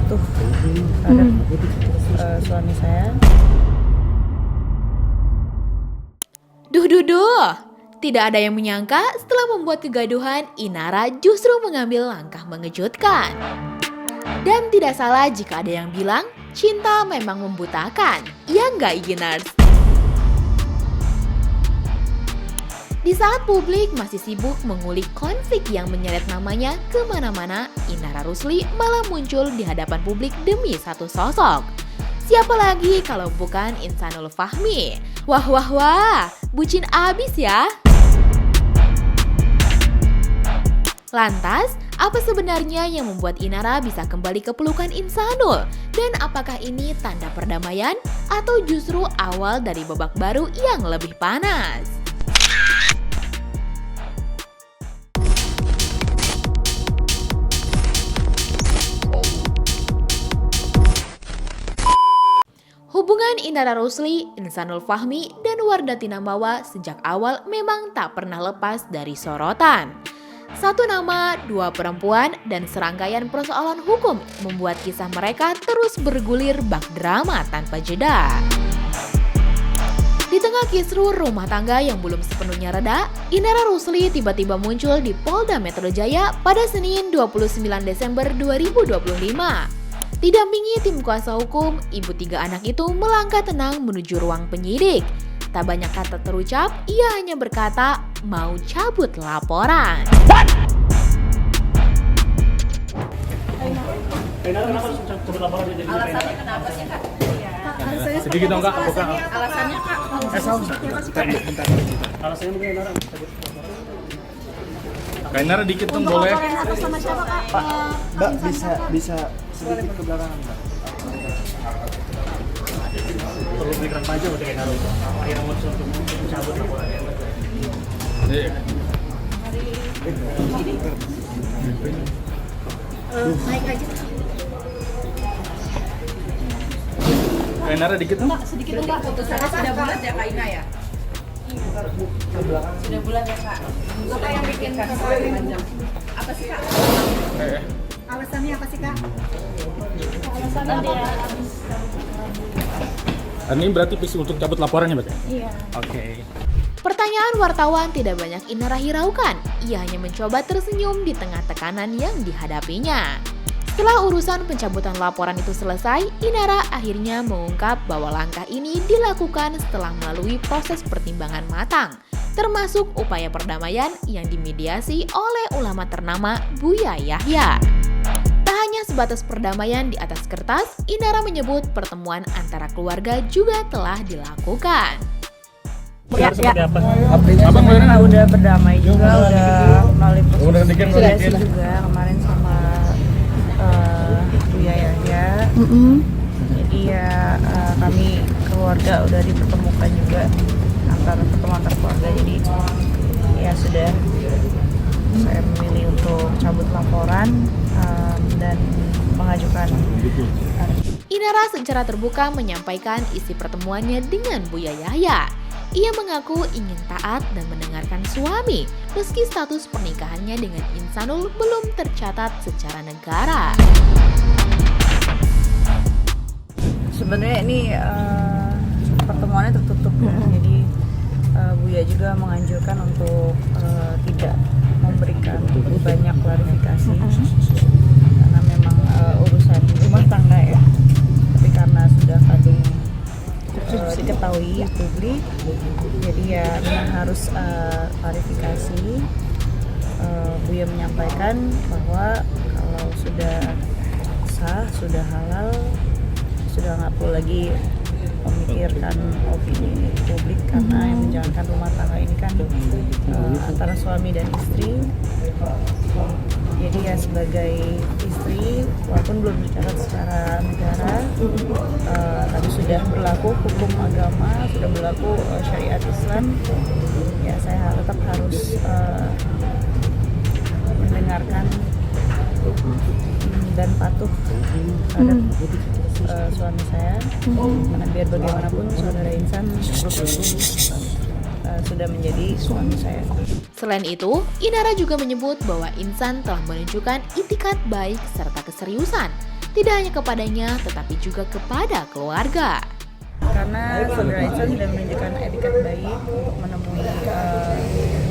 patuh terhadap suami saya. Duh duh duh, tidak ada yang menyangka setelah membuat kegaduhan, Inara justru mengambil langkah mengejutkan. Dan tidak salah jika ada yang bilang, cinta memang membutakan, ya nggak Iginers? Di saat publik masih sibuk mengulik konflik yang menyeret namanya kemana-mana, Inara Rusli malah muncul di hadapan publik demi satu sosok. Siapa lagi kalau bukan Insanul Fahmi? Wah wah wah, bucin abis ya. Lantas, apa sebenarnya yang membuat Inara bisa kembali ke pelukan Insanul? Dan apakah ini tanda perdamaian atau justru awal dari babak baru yang lebih panas? Hubungan Inara Rusli, Insanul Fahmi, dan Wardati Namawa sejak awal memang tak pernah lepas dari sorotan. Satu nama, dua perempuan, dan serangkaian persoalan hukum membuat kisah mereka terus bergulir bak drama tanpa jeda. Di tengah kisruh rumah tangga yang belum sepenuhnya reda, Inara Rusli tiba-tiba muncul di Polda Metro Jaya pada Senin 29 Desember 2025. Didampingi tim kuasa hukum, ibu tiga anak itu melangkah tenang menuju ruang penyidik. Tak banyak kata terucap, ia hanya berkata mau cabut laporan. Alasannya kenapa sih Kak? Sedikit dong Kak, buka. Alasannya Kak? Alasannya mungkin Nara. Kak Nara dikit dong boleh. Atas nama siapa Kak? Mbak bisa sedikit ke belakang Mbak. Perlu pikiran panjang untuk Kak Nara. Akhirnya muncul untuk mencabut laporannya. Iya. Naik aja. Kak Nara dikit dong. Sedikit dong Kak, putusannya sudah bulat ya Kak Ina ya? Sudah bulat ya Kak? Apa yang bikin Kakak panjang? Apa sih Kak? Alasannya apa sih Kak? Alasannya dia habis. Ini berarti visi untuk cabut laporannya Mbak? Iya. Oke. Pertanyaan wartawan tidak banyak Inara hiraukan, ia hanya mencoba tersenyum di tengah tekanan yang dihadapinya. Setelah urusan pencabutan laporan itu selesai, Inara akhirnya mengungkap bahwa langkah ini dilakukan setelah melalui proses pertimbangan matang, termasuk upaya perdamaian yang dimediasi oleh ulama ternama Buya Yahya. Tak hanya sebatas perdamaian di atas kertas, Inara menyebut pertemuan antara keluarga juga telah dilakukan. Ya. Abang boleh Udah berdamai juga, udah melalui Udah proses dikit, mediasi dikit. juga kemarin sama Buya Yahya. Jadi ya kami keluarga udah dipertemukan juga pertemuan antar keluarga. Jadi ya sudah saya memilih untuk cabut laporan dan mengajukan. Inara secara terbuka menyampaikan isi pertemuannya dengan Buya Yahya. Ia mengaku ingin taat dan mendengarkan suami, meski status pernikahannya dengan Insanul belum tercatat secara negara. Sebenarnya ini pertemuannya tertutup ya. Jadi Buya juga menganjurkan untuk tidak memberikan banyak klarifikasi karena memang urusan rumah tangga ya. Tapi karena sudah kadung diketahui publik, jadi ya memang harus klarifikasi. Buya menyampaikan bahwa kalau sudah sah, sudah halal, sudah nggak perlu lagi memikirkan opini publik karena yang menjalankan rumah tangga ini kan antara suami dan istri. Jadi ya sebagai istri, walaupun belum dicatat secara negara, tapi sudah berlaku hukum agama, sudah berlaku syariat Islam, ya saya tetap harus mendengarkan dan patuh terhadap suami saya, karena biar bagaimanapun saudara Insan sudah menjadi suami saya. Selain itu, Inara juga menyebut bahwa Insan telah menunjukkan itikat baik serta keseriusan. tidak hanya kepadanya tetapi juga kepada keluarga. Karena saudara Ihsan sudah menunjukkan etikat baik untuk menemui pihak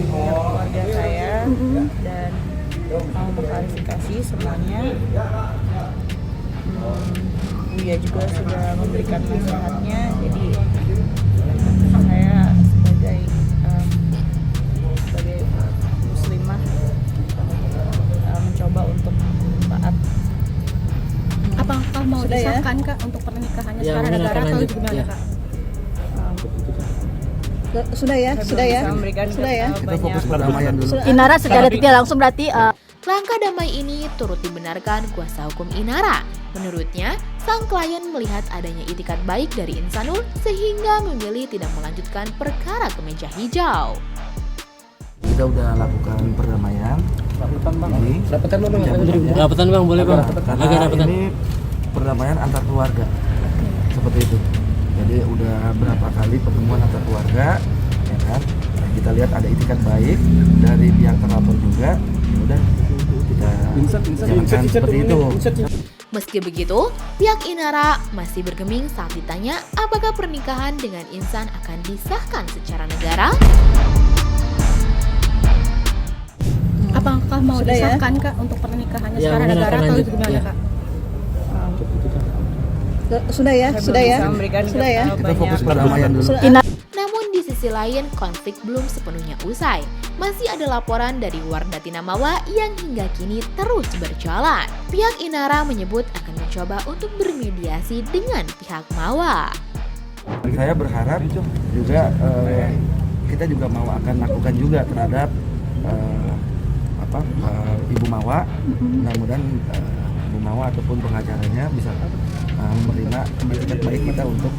keluarga saya dan mau mengklarifikasi semuanya. Buya juga sudah memberikan nasihatnya, jadi saya sebagai muslimah mencoba untuk taat. Apakah mau disahkan Kak untuk pernikahannya secara negara atau gimana Kak? Sudah ya. Kita fokus perdamaian dulu. Inara secara tidak langsung berarti Langkah damai ini turut dibenarkan kuasa hukum Inara. Menurutnya, sang klien melihat adanya itikat baik dari Insanul sehingga memilih tidak melanjutkan perkara ke meja hijau. Kita udah lakukan perdamaian. Rapatan bang, boleh bang. Karena ini perdamaian antar keluarga. Seperti itu. Jadi udah berapa kali pertemuan antar keluarga, ya kan? Kita lihat ada itikat baik dari pihak terlapor juga. Ya udah kita jalankan seperti itu. Meski begitu, pihak Inara masih bergeming saat ditanya apakah pernikahan dengan Ihsan akan disahkan secara negara. apakah mau disahkan Kak untuk pernikahannya secara negara atau gimana Kak? Sudah ya. Kita fokus perdamaian dulu. Namun di sisi lain, konflik belum sepenuhnya usai. Masih ada laporan dari Wardatina Mawa yang hingga kini terus berjalan. Pihak Inara menyebut akan mencoba untuk bermediasi dengan pihak Mawa. Saya berharap juga kita juga mau akan lakukan juga terhadap Ibu Mawa. Mudah-mudahan Ibu Mawa ataupun pengacaranya bisa menerima etikat baik kita untuk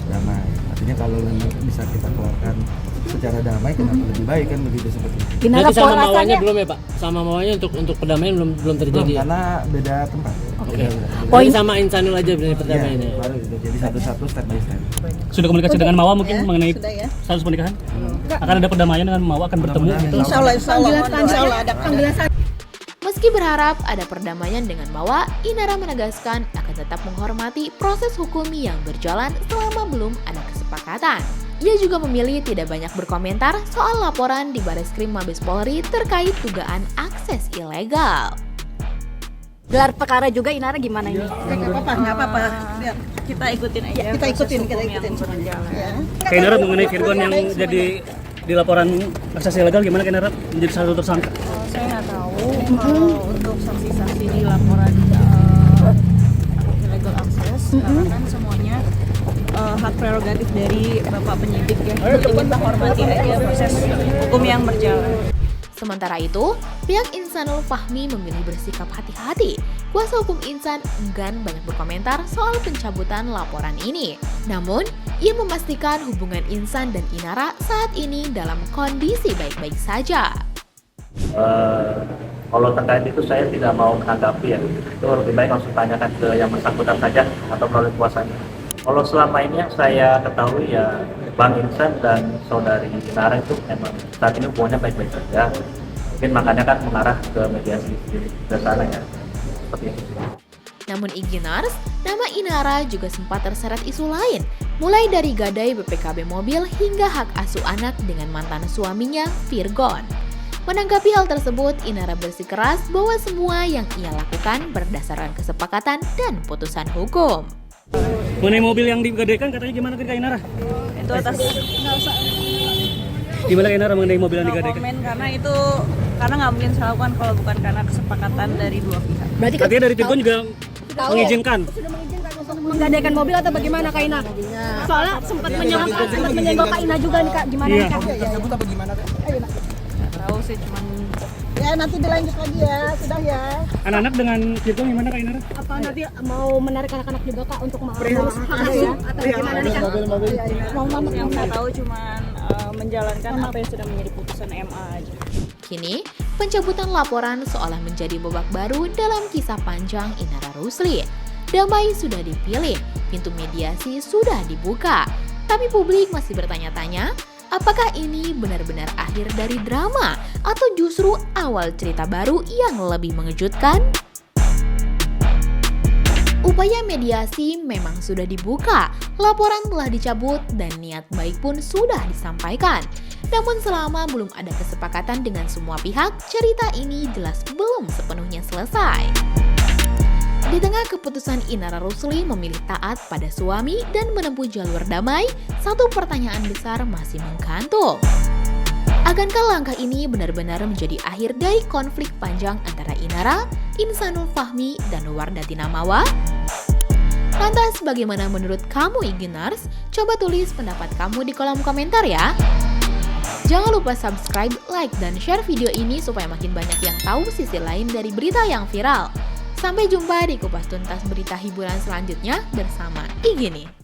damai. Artinya kalau bisa kita keluarkan secara damai, kenapa lebih baik kan begitu seperti itu. Berarti sama Mawanya belum ya Pak? Sama Mawanya untuk perdamaian belum terjadi. Belum, karena beda tempat. Oke. Poin sama Insanul aja berarti perdamaiannya. Ya, baru itu. Jadi satu-satu step by step. Sudah komunikasi dengan Mawa mungkin mengenai status pernikahan? Akan ada perdamaian dengan Mawa akan bertemu gitu? Insya Allah ada panggilan. Meski berharap ada perdamaian dengan Mawa, Inara menegaskan akan tetap menghormati proses hukum yang berjalan selama belum ada kesepakatan. Ia juga memilih tidak banyak berkomentar soal laporan di Bareskrim Mabes Polri terkait dugaan akses ilegal. Gelar perkara juga Inara gimana ini? Nggak apa-apa. Biar kita ikutin aja. Kita ikutin. Ya. Kak Inara mengenai Virgon yang jadi di laporan akses ilegal gimana Kak Inara menjadi salah satu tersangka? Saya nggak tahu untuk saksi-saksi di laporan illegal access karena kan semuanya hak prerogatif dari Bapak penyidik ya. Jadi kita hormati aja proses hukum yang berjalan. Sementara itu, pihak Insanul Fahmi memilih bersikap hati-hati. Kuasa hukum Ihsan enggan banyak berkomentar soal pencabutan laporan ini. Namun, ia memastikan hubungan Ihsan dan Inara saat ini dalam kondisi baik-baik saja. Kalau terkait itu saya tidak mau menanggapi ya. Itu lebih baik langsung tanyakan ke yang bersangkutan saja atau melalui kuasanya. Kalau selama ini yang saya ketahui ya Bang Ihsan dan saudari Inara itu memang saat ini hubungannya baik-baik saja. Mungkin makanya kan mengarah ke mediasi ke sana ya. Seperti itu. Namun Iginars, nama Inara juga sempat terseret isu lain, mulai dari gadai BPKB mobil hingga hak asuh anak dengan mantan suaminya, Virgon. Menanggapi hal tersebut, Inara bersikeras bahwa semua yang ia lakukan berdasarkan kesepakatan dan putusan hukum. Mengenai mobil yang digadaikan katanya gimana Kak Inara? Itu atas Gimana Kak Inara mengenai mobil yang digadaikan? komen karena nggak mungkin saya lakukan kalau bukan karena kesepakatan dari dua pihak. Berarti Artinya dari Virgon juga mengizinkan. sudah mengizinkan untuk menggadaikan mobil atau bagaimana Kak Ina? Soalnya sempat menyenggol Kak Ina juga nih Kak, gimana nih Kak? Nggak tahu sih, cuman Ya nanti dilanjut lagi ya, sudah ya. Anak-anak dengan Virgon gimana Kak Inara? Apa nanti mau menarik anak-anak juga Kak untuk mengurus hak asuh atau gimana nih Kak? yang saya tahu cuman menjalankan apa yang sudah menjadi putusan MA aja. Kini, pencabutan laporan seolah menjadi babak baru dalam kisah panjang Inara Rusli. Damai sudah dipilih, pintu mediasi sudah dibuka. Tapi publik masih bertanya-tanya, apakah ini benar-benar akhir dari drama atau justru awal cerita baru yang lebih mengejutkan? Upaya mediasi memang sudah dibuka, laporan telah dicabut, dan niat baik pun sudah disampaikan. Namun selama belum ada kesepakatan dengan semua pihak, cerita ini jelas belum sepenuhnya selesai. Di tengah keputusan Inara Rusli memilih taat pada suami dan menempuh jalur damai, satu pertanyaan besar masih menggantung. Akankah langkah ini benar-benar menjadi akhir dari konflik panjang antara Inara, Insanul Fahmi, dan Wardatina Mawa? Lantas bagaimana menurut kamu Iginars? Coba tulis pendapat kamu di kolom komentar ya. Jangan lupa subscribe, like, dan share video ini supaya makin banyak yang tahu sisi lain dari berita yang viral. Sampai jumpa di kupas tuntas berita hiburan selanjutnya bersama Igini.